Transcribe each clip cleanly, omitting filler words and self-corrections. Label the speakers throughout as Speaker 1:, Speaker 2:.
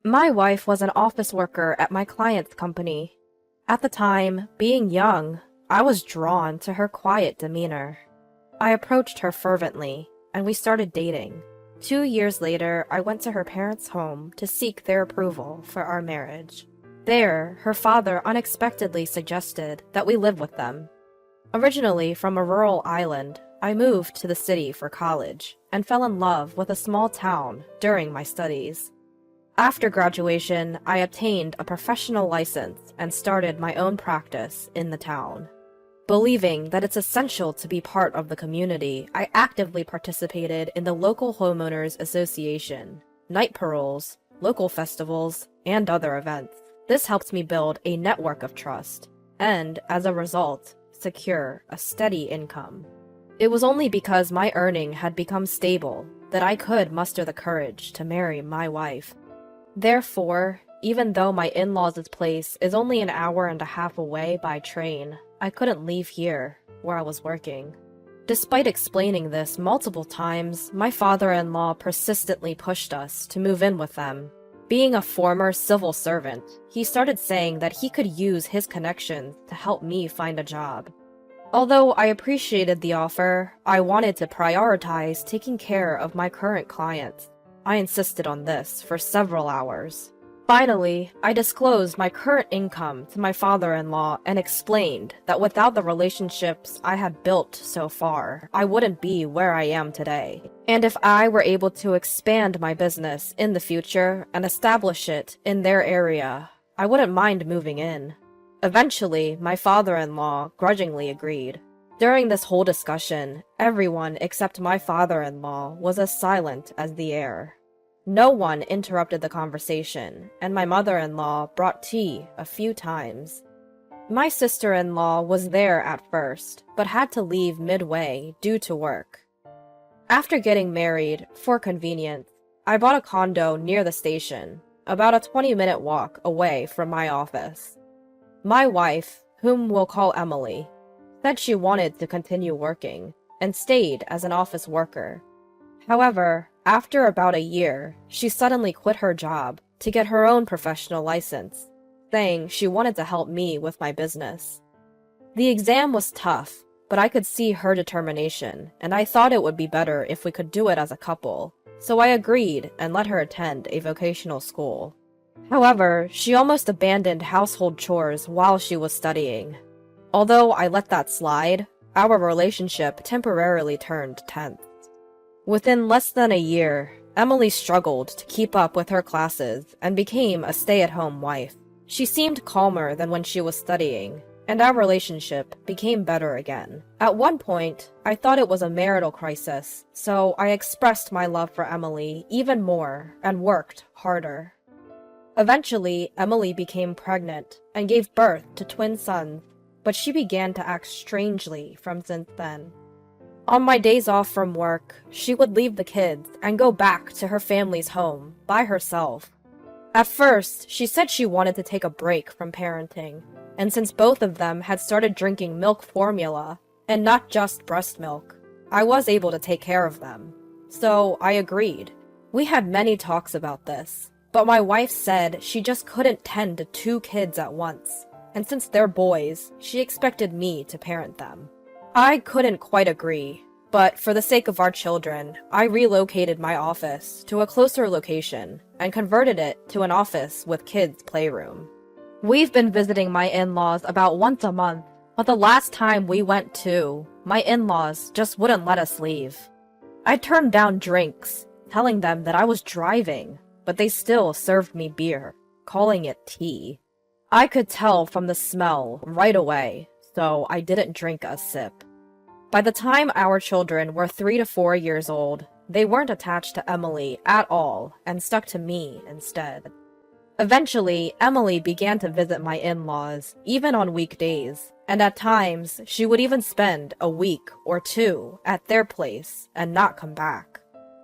Speaker 1: My wife was an office worker at my client's company. At the time, being young, I was drawn to her quiet demeanor. I approached her fervently, and we started dating. 2 years later, I went to her parents' home to seek their approval for our marriage. There, her father unexpectedly suggested that we live with them. Originally from a rural island, I moved to the city for college and fell in love with a small town during my studies. After graduation, I obtained a professional license and started my own practice in the town. Believing that it's essential to be part of the community, I actively participated in the local homeowners association, night paroles, local festivals, and other events. This helped me build a network of trust, and as a result, secure a steady income. It was only because my earning had become stable that I could muster the courage to marry my wife. Therefore, even though my in-laws' place is only an hour and a half away by train, I couldn't leave here, where I was working. Despite explaining this multiple times, my father-in-law persistently pushed us to move in with them. Being a former civil servant, he started saying that he could use his connections to help me find a job. Although I appreciated the offer, I wanted to prioritize taking care of my current clients. I insisted on this for several hours. Finally, I disclosed my current income to my father-in-law and explained that without the relationships I had built so far, I wouldn't be where I am today. And if I were able to expand my business in the future and establish it in their area, I wouldn't mind moving in. Eventually, my father-in-law grudgingly agreed. During this whole discussion, everyone except my father-in-law was as silent as the air. No one interrupted the conversation, and my mother-in-law brought tea a few times. My sister-in-law was there at first, but had to leave midway due to work. After getting married, for convenience, I bought a condo near the station, about a 20-minute walk away from my office. My wife, whom we'll call Emily, said she wanted to continue working, and stayed as an office worker. However, after about a year, she suddenly quit her job to get her own professional license, saying she wanted to help me with my business. The exam was tough, but I could see her determination, and I thought it would be better if we could do it as a couple, so I agreed and let her attend a vocational school. However, she almost abandoned household chores while she was studying. Although I let that slide, our relationship temporarily turned tense. Within less than a year, Emily struggled to keep up with her classes and became a stay-at-home wife. She seemed calmer than when she was studying, and our relationship became better again. At one point, I thought it was a marital crisis, so I expressed my love for Emily even more and worked harder. Eventually, Emily became pregnant and gave birth to twin sons, but she began to act strangely from since then. On my days off from work, she would leave the kids and go back to her family's home by herself. At first, she said she wanted to take a break from parenting, and since both of them had started drinking milk formula, and not just breast milk, I was able to take care of them. So I agreed. We had many talks about this, but my wife said she just couldn't tend to 2 kids at once, and since they're boys, she expected me to parent them. I couldn't quite agree, but for the sake of our children, I relocated my office to a closer location and converted it to an office with kids' playroom. We've been visiting my in-laws about once a month, but the last time we went to, my in-laws just wouldn't let us leave. I turned down drinks, telling them that I was driving, but they still served me beer, calling it tea. I could tell from the smell right away, so I didn't drink a sip. By the time our children were 3 to 4 years old, they weren't attached to Emily at all and stuck to me instead. Eventually, Emily began to visit my in-laws, even on weekdays, and at times, she would even spend a week or 2 at their place and not come back.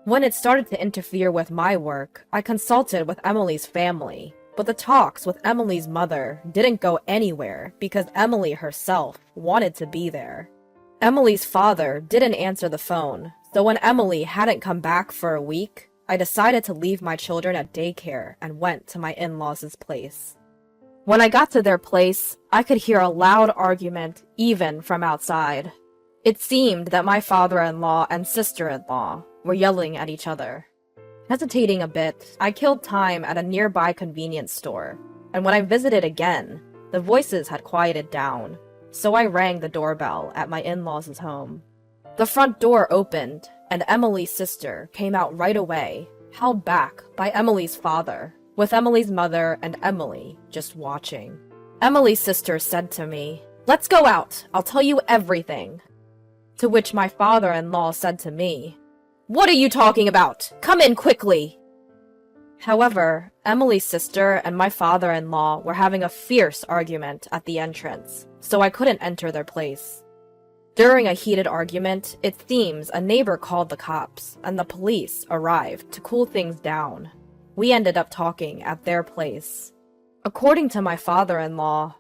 Speaker 1: When it started to interfere with my work, I consulted with Emily's family, but the talks with Emily's mother didn't go anywhere because Emily herself wanted to be there. Emily's father didn't answer the phone, so when Emily hadn't come back for a week, I decided to leave my children at daycare and went to my in-laws' place. When I got to their place, I could hear a loud argument even from outside. It seemed that my father-in-law and sister-in-law were yelling at each other. Hesitating a bit, I killed time at a nearby convenience store, and when I visited again, the voices had quieted down, so I rang the doorbell at my in-laws' home. The front door opened, and Emily's sister came out right away, held back by Emily's father, with Emily's mother and Emily just watching. Emily's sister said to me, "Let's go out, I'll tell you everything." To which my father-in-law said to me, "What are you talking about? Come in quickly!" However, Emily's sister and my father-in-law were having a fierce argument at the entrance, so I couldn't enter their place. During a heated argument, it seems a neighbor called the cops, and the police arrived to cool things down. We ended up talking at their place. According to my father-in-law,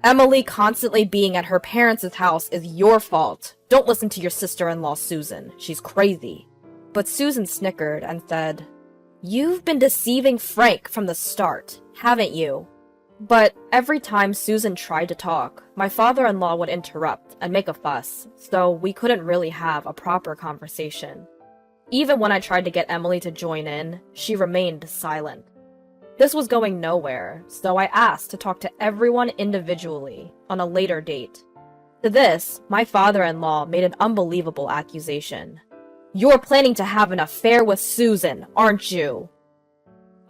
Speaker 1: "Emily constantly being at her parents' house is your fault. Don't listen to your sister-in-law, Susan. She's crazy." But Susan snickered and said, "You've been deceiving Frank from the start, haven't you?" But every time Susan tried to talk, my father-in-law would interrupt and make a fuss, so we couldn't really have a proper conversation. Even when I tried to get Emily to join in, she remained silent. This was going nowhere, so I asked to talk to everyone individually on a later date. To this, my father-in-law made an unbelievable accusation. "You're planning to have an affair with Susan, aren't you?"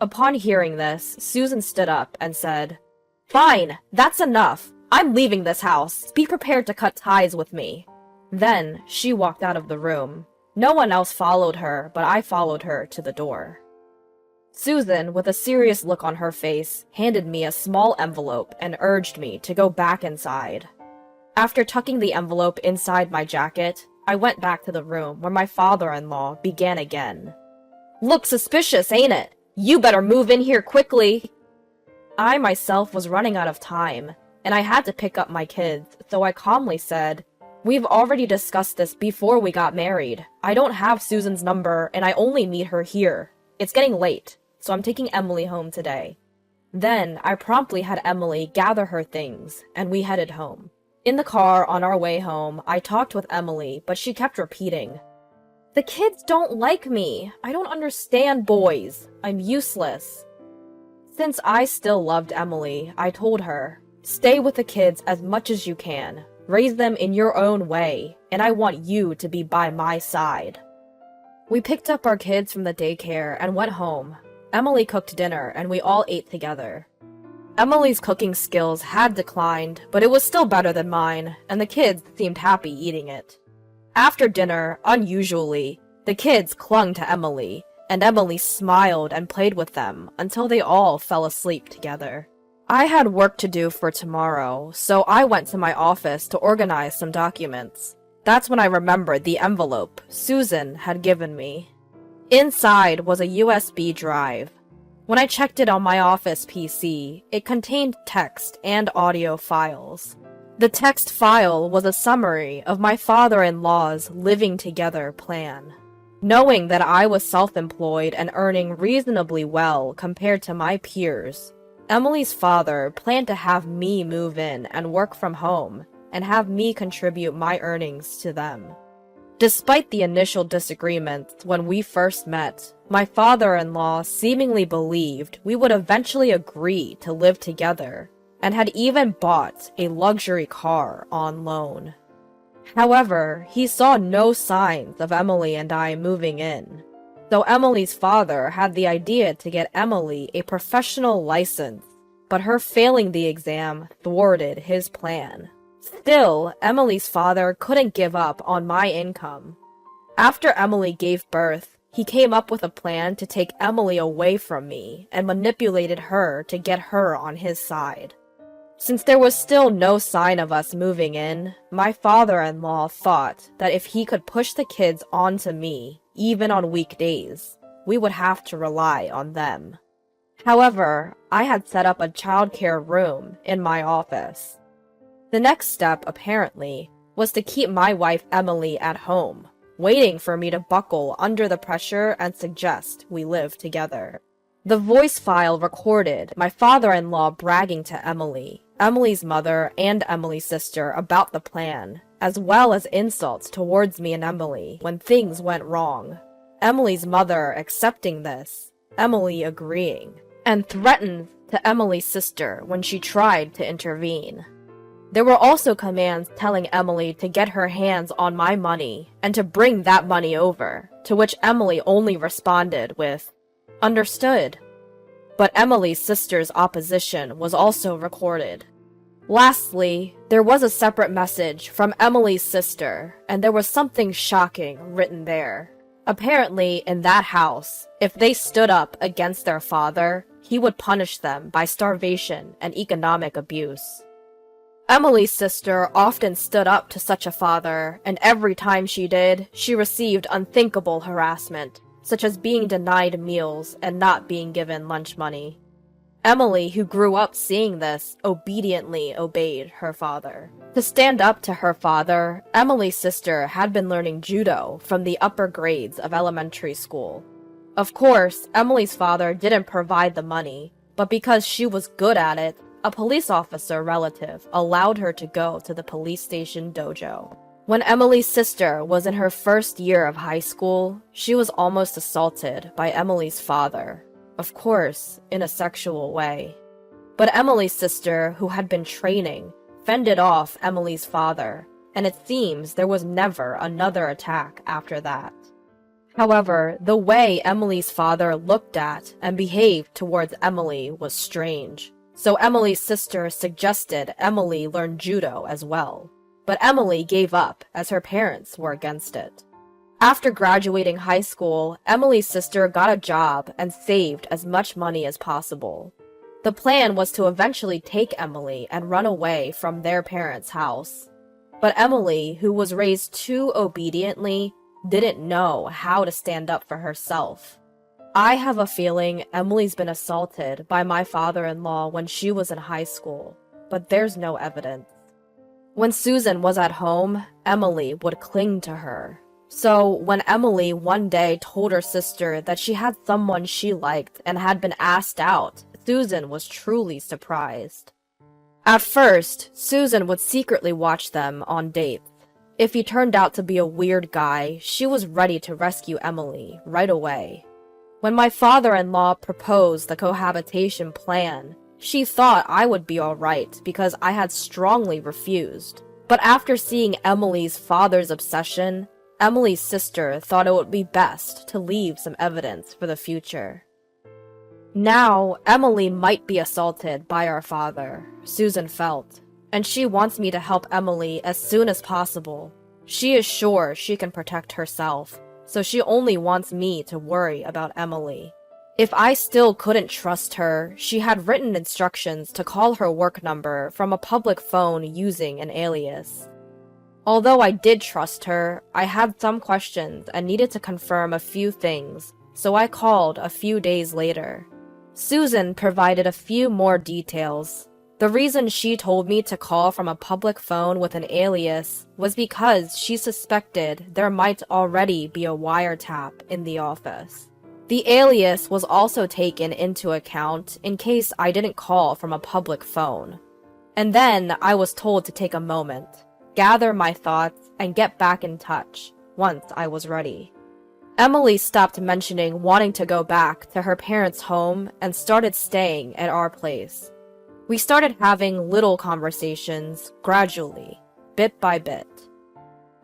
Speaker 1: Upon hearing this, Susan stood up and said, "Fine, that's enough. I'm leaving this house. Be prepared to cut ties with me." Then she walked out of the room. No one else followed her, but I followed her to the door. Susan, with a serious look on her face, handed me a small envelope and urged me to go back inside. After tucking the envelope inside my jacket, I went back to the room where my father-in-law began again. "Looks suspicious, ain't it? You better move in here quickly." I myself was running out of time, and I had to pick up my kids, so I calmly said, "We've already discussed this before we got married. I don't have Susan's number, and I only meet her here. It's getting late, so I'm taking Emily home today." Then I promptly had Emily gather her things, and we headed home. In the car on our way home, I talked with Emily, but she kept repeating, "The kids don't like me. I don't understand boys. I'm useless." Since I still loved Emily, I told her, "Stay with the kids as much as you can. Raise them in your own way, and I want you to be by my side." We picked up our kids from the daycare and went home. Emily cooked dinner, and we all ate together. Emily's cooking skills had declined, but it was still better than mine, and the kids seemed happy eating it. After dinner, unusually, the kids clung to Emily, and Emily smiled and played with them until they all fell asleep together. I had work to do for tomorrow, so I went to my office to organize some documents. That's when I remembered the envelope Susan had given me. Inside was a USB drive. When I checked it on my office PC, it contained text and audio files. The text file was a summary of my father-in-law's living together plan. Knowing that I was self-employed and earning reasonably well compared to my peers, Emily's father planned to have me move in and work from home, and have me contribute my earnings to them. Despite the initial disagreements when we first met, my father-in-law seemingly believed we would eventually agree to live together, and had even bought a luxury car on loan. However, he saw no signs of Emily and I moving in. So Emily's father had the idea to get Emily a professional license, but her failing the exam thwarted his plan. Still, Emily's father couldn't give up on my income. After Emily gave birth, he came up with a plan to take Emily away from me and manipulated her to get her on his side. Since there was still no sign of us moving in, my father-in-law thought that if he could push the kids onto me, even on weekdays, we would have to rely on them. However, I had set up a childcare room in my office. The next step, apparently, was to keep my wife Emily at home, waiting for me to buckle under the pressure and suggest we live together. The voice file recorded my father-in-law bragging to Emily, Emily's mother, and Emily's sister about the plan, as well as insults towards me and Emily when things went wrong. Emily's mother accepting this, Emily agreeing, and threatened to Emily's sister when she tried to intervene. There were also commands telling Emily to get her hands on my money and to bring that money over, to which Emily only responded with, "Understood." But Emily's sister's opposition was also recorded. Lastly, there was a separate message from Emily's sister, and there was something shocking written there. Apparently, in that house, if they stood up against their father, he would punish them by starvation and economic abuse. Emily's sister often stood up to such a father, and every time she did, she received unthinkable harassment, such as being denied meals and not being given lunch money. Emily, who grew up seeing this, obediently obeyed her father. To stand up to her father, Emily's sister had been learning judo from the upper grades of elementary school. Of course, Emily's father didn't provide the money, but because she was good at it, a police officer relative allowed her to go to the police station dojo. When Emily's sister was in her first year of high school, she was almost assaulted by Emily's father. Of course, in a sexual way. But Emily's sister, who had been training, fended off Emily's father, and it seems there was never another attack after that. However, the way Emily's father looked at and behaved towards Emily was strange, so Emily's sister suggested Emily learn judo as well. But Emily gave up as her parents were against it. After graduating high school, Emily's sister got a job and saved as much money as possible. The plan was to eventually take Emily and run away from their parents' house. But Emily, who was raised too obediently, didn't know how to stand up for herself. I have a feeling Emily's been assaulted by my father-in-law when she was in high school, but there's no evidence. When Susan was at home, Emily would cling to her. So, when Emily one day told her sister that she had someone she liked and had been asked out, Susan was truly surprised. At first, Susan would secretly watch them on dates. If he turned out to be a weird guy, she was ready to rescue Emily right away. When my father-in-law proposed the cohabitation plan, she thought I would be alright because I had strongly refused. But after seeing Emily's father's obsession, Emily's sister thought it would be best to leave some evidence for the future. Now, Emily might be assaulted by our father, Susan felt, and she wants me to help Emily as soon as possible. She is sure she can protect herself, so she only wants me to worry about Emily. If I still couldn't trust her, she had written instructions to call her work number from a public phone using an alias. Although I did trust her, I had some questions and needed to confirm a few things, so I called a few days later. Susan provided a few more details. The reason she told me to call from a public phone with an alias was because she suspected there might already be a wiretap in the office. The alias was also taken into account in case I didn't call from a public phone. And then I was told to take a moment, gather my thoughts, and get back in touch once I was ready. Emily stopped mentioning wanting to go back to her parents' home and started staying at our place. We started having little conversations gradually, bit by bit.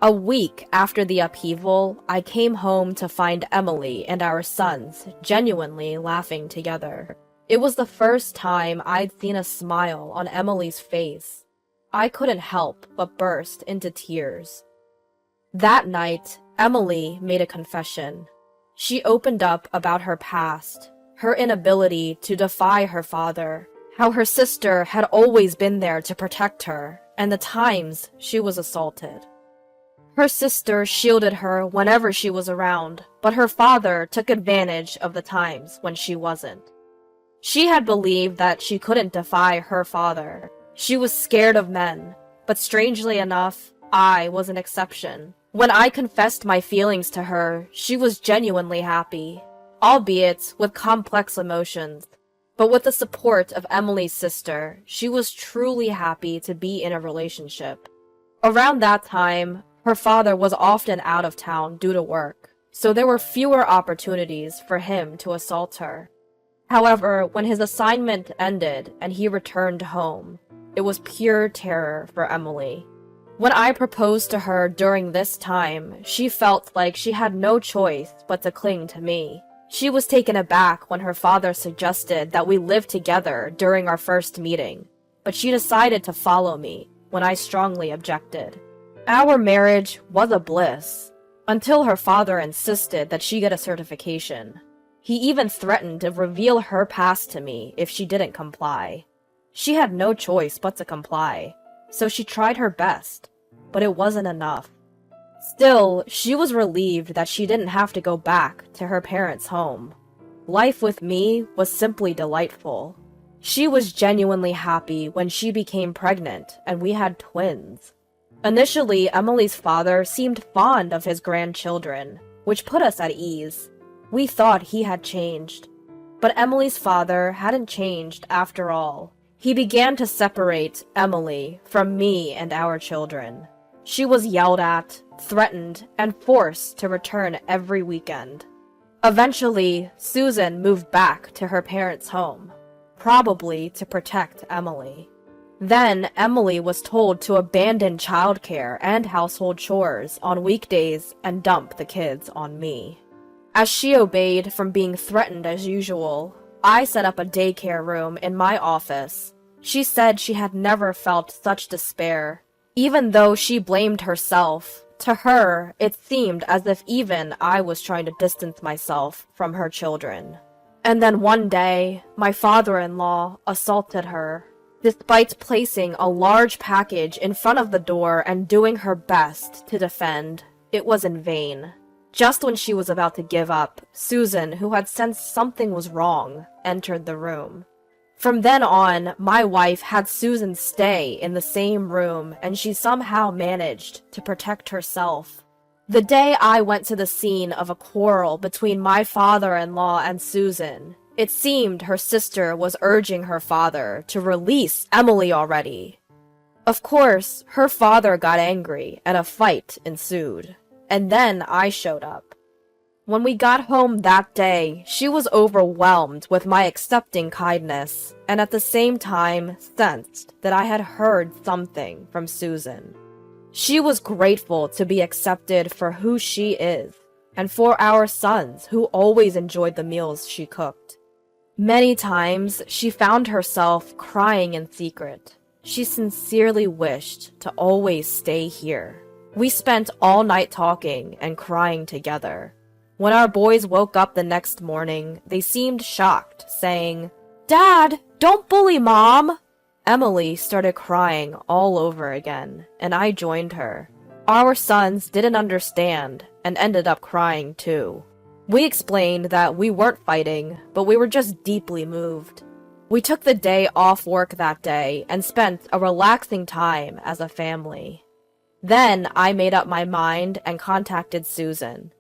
Speaker 1: A week after the upheaval, I came home to find Emily and our sons genuinely laughing together. It was the first time I'd seen a smile on Emily's face. I couldn't help but burst into tears. That night, Emily made a confession. She opened up about her past, her inability to defy her father, how her sister had always been there to protect her, and the times she was assaulted. Her sister shielded her whenever she was around, but her father took advantage of the times when she wasn't. She had believed that she couldn't defy her father. She was scared of men, but strangely enough, I was an exception. When I confessed my feelings to her, she was genuinely happy, albeit with complex emotions. But with the support of Emily's sister, she was truly happy to be in a relationship. Around that time, her father was often out of town due to work, so there were fewer opportunities for him to assault her. However, when his assignment ended and he returned home, it was pure terror for Emily. When I proposed to her during this time, she felt like she had no choice but to cling to me. She was taken aback when her father suggested that we live together during our first meeting, but she decided to follow me when I strongly objected. Our marriage was a bliss, until her father insisted that she get a certification. He even threatened to reveal her past to me if she didn't comply. She had no choice but to comply, so she tried her best, but it wasn't enough. Still, she was relieved that she didn't have to go back to her parents' home. Life with me was simply delightful. She was genuinely happy when she became pregnant and we had twins. Initially, Emily's father seemed fond of his grandchildren, which put us at ease. We thought he had changed. But Emily's father hadn't changed after all. He began to separate Emily from me and our children. She was yelled at, threatened, and forced to return every weekend. Eventually, Susan moved back to her parents' home, probably to protect Emily. Then, Emily was told to abandon childcare and household chores on weekdays and dump the kids on me. As she obeyed from being threatened as usual, I set up a daycare room in my office. She said she had never felt such despair. Even though she blamed herself, to her, it seemed as if even I was trying to distance myself from her children. And then one day, my father-in-law assaulted her. Despite placing a large package in front of the door and doing her best to defend, it was in vain. Just when she was about to give up, Susan, who had sensed something was wrong, entered the room. From then on, my wife had Susan stay in the same room, and she somehow managed to protect herself. The day I went to the scene of a quarrel between my father-in-law and Susan, it seemed her sister was urging her father to release Emily already. Of course, her father got angry and a fight ensued, and then I showed up. When we got home that day, she was overwhelmed with my accepting kindness, and at the same time sensed that I had heard something from Susan. She was grateful to be accepted for who she is, and for our sons who always enjoyed the meals she cooked. Many times, she found herself crying in secret. She sincerely wished to always stay here. We spent all night talking and crying together. When our boys woke up the next morning, they seemed shocked, saying, "Dad, don't bully Mom!" Emily started crying all over again, and I joined her. Our sons didn't understand and ended up crying too. We explained that we weren't fighting, but we were just deeply moved. We took the day off work that day and spent a relaxing time as a family. Then I made up my mind and contacted Susan.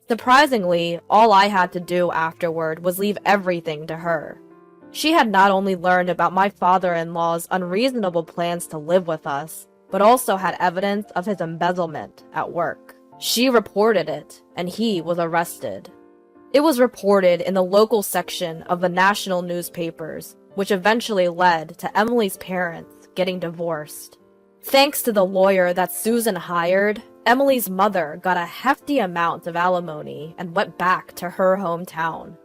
Speaker 1: Surprisingly, all I had to do afterward was leave everything to her. She had not only learned about my father-in-law's unreasonable plans to live with us, but also had evidence of his embezzlement at work. She reported it, and he was arrested. It was reported in the local section of the national newspapers, which eventually led to Emily's parents getting divorced. Thanks to the lawyer that Susan hired, Emily's mother got a hefty amount of alimony and went back to her hometown.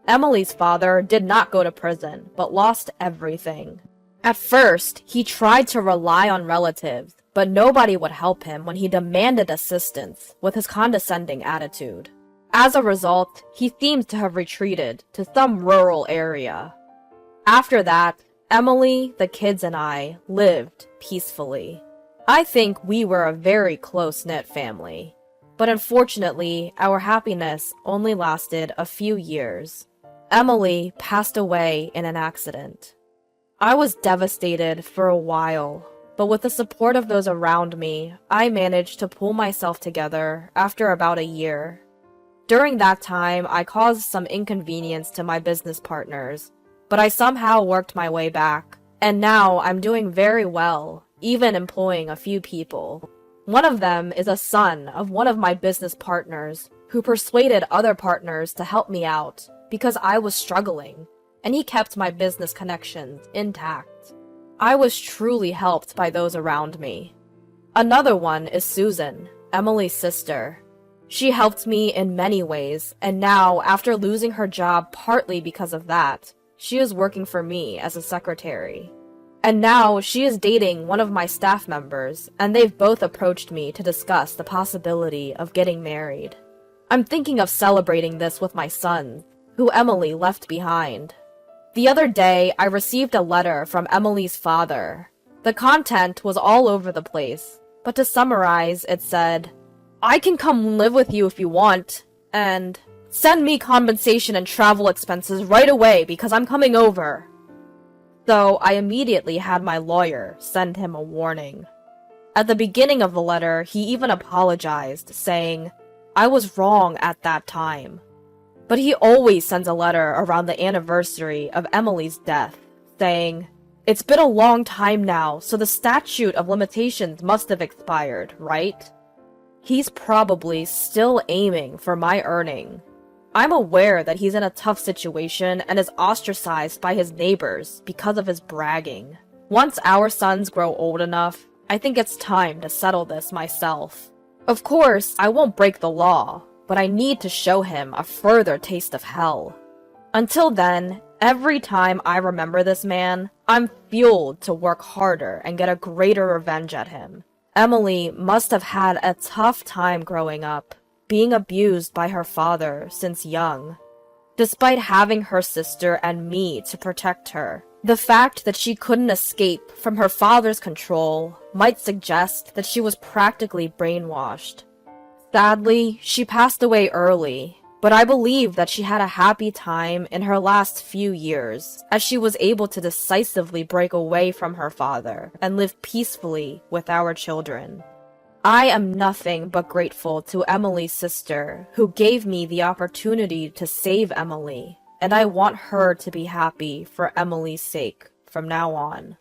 Speaker 1: Emily's father did not go to prison, but lost everything. At first, he tried to rely on relatives, but nobody would help him when he demanded assistance with his condescending attitude. As a result, he seems to have retreated to some rural area. After that, Emily, the kids, and I lived peacefully. I think we were a very close-knit family, but unfortunately, our happiness only lasted a few years. Emily passed away in an accident. I was devastated for a while, But with the support of those around me, I managed to pull myself together after about a year. During that time, I caused some inconvenience to my business partners, but I somehow worked my way back, and now I'm doing very well, even employing a few people. One of them is a son of one of my business partners who persuaded other partners to help me out because I was struggling, and he kept my business connections intact. I was truly helped by those around me. Another one is Susan, Emily's sister. She helped me in many ways, and now, after losing her job partly because of that, she is working for me as a secretary. And now she is dating one of my staff members, and they've both approached me to discuss the possibility of getting married. I'm thinking of celebrating this with my son, who Emily left behind. The other day, I received a letter from Emily's father. The content was all over the place, but to summarize, it said, "I can come live with you if you want, and send me compensation and travel expenses right away because I'm coming over." So I immediately had my lawyer send him a warning. At the beginning of the letter, he even apologized, saying, "I was wrong at that time." But he always sends a letter around the anniversary of Emily's death, saying, "It's been a long time now, so the statute of limitations must have expired, right?" He's probably still aiming for my earning. I'm aware that he's in a tough situation and is ostracized by his neighbors because of his bragging. Once our sons grow old enough, I think it's time to settle this myself. Of course, I won't break the law, but I need to show him a further taste of hell. Until then, every time I remember this man, I'm fueled to work harder and get a greater revenge at him. Emily must have had a tough time growing up, being abused by her father since young. Despite having her sister and me to protect her, the fact that she couldn't escape from her father's control might suggest that she was practically brainwashed. Sadly, she passed away early, but I believe that she had a happy time in her last few years, as she was able to decisively break away from her father and live peacefully with our children. I am nothing but grateful to Emily's sister, who gave me the opportunity to save Emily, and I want her to be happy for Emily's sake from now on.